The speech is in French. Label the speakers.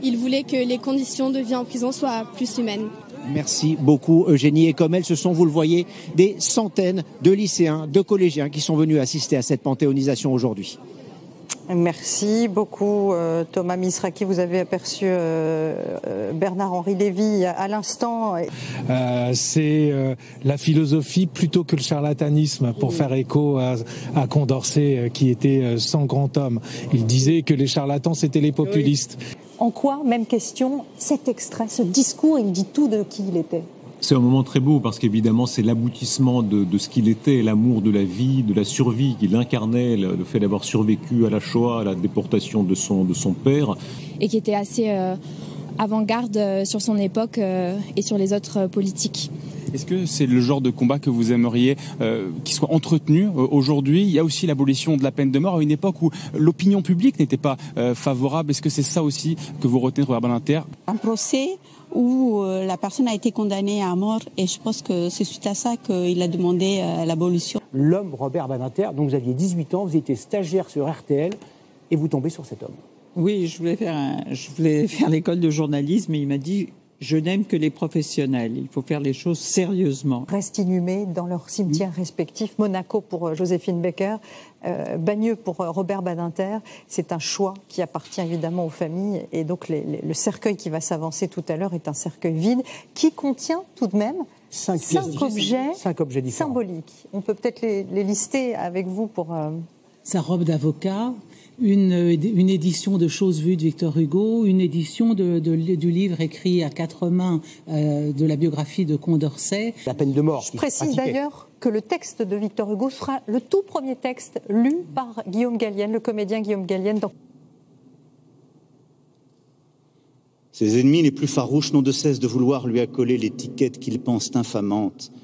Speaker 1: Il voulait que les conditions de vie en prison soient plus humaines.
Speaker 2: Merci beaucoup Eugénie. Et comme elle, ce sont, vous le voyez, des centaines de lycéens, de collégiens qui sont venus assister à cette panthéonisation aujourd'hui.
Speaker 3: Merci beaucoup Thomas Misraki. Vous avez aperçu Bernard-Henri Lévy à l'instant.
Speaker 4: C'est la philosophie plutôt que le charlatanisme, pour faire écho à Condorcet qui était sans grand homme. Il disait que les charlatans c'était les populistes.
Speaker 3: En quoi, même question, cet extrait, ce discours, il dit tout de qui il était?
Speaker 5: C'est un moment très beau parce qu'évidemment c'est l'aboutissement de ce qu'il était, l'amour de la vie, de la survie qu'il incarnait, le fait d'avoir survécu à la Shoah, à la déportation de son père.
Speaker 6: Et qui était assez avant-garde sur son époque et sur les autres politiques.
Speaker 7: Est-ce que c'est le genre de combat que vous aimeriez qui soit entretenu aujourd'hui? Il y a aussi l'abolition de la peine de mort à une époque où l'opinion publique n'était pas favorable. Est-ce que c'est ça aussi que vous retenez de Robert Badinter?
Speaker 8: Un procès où la personne a été condamnée à mort et je pense que c'est suite à ça qu'il a demandé l'abolition.
Speaker 2: L'homme Robert Badinter, donc vous aviez 18 ans, vous étiez stagiaire sur RTL et vous tombez sur cet homme.
Speaker 9: Oui, je voulais faire l'école de journalisme et il m'a dit « Je n'aime que les professionnels, il faut faire les choses sérieusement ».
Speaker 3: Restent inhumés dans leurs cimetières respectifs. Monaco pour Joséphine Baker, Bagneux pour Robert Badinter. C'est un choix qui appartient évidemment aux familles. Et donc le cercueil qui va s'avancer tout à l'heure est un cercueil vide qui contient tout de même 5 objets symboliques. On peut peut-être les lister avec vous pour...
Speaker 10: Sa robe d'avocat, une édition de Choses vues de Victor Hugo, une édition du livre écrit à 4 mains de la biographie de Condorcet.
Speaker 2: La peine de mort.
Speaker 3: Je précise d'ailleurs que le texte de Victor Hugo sera le tout premier texte lu par Guillaume Gallienne, le comédien Guillaume Gallienne.
Speaker 11: Ses ennemis les plus farouches n'ont de cesse de vouloir lui accoler l'étiquette qu'ils pensent infamante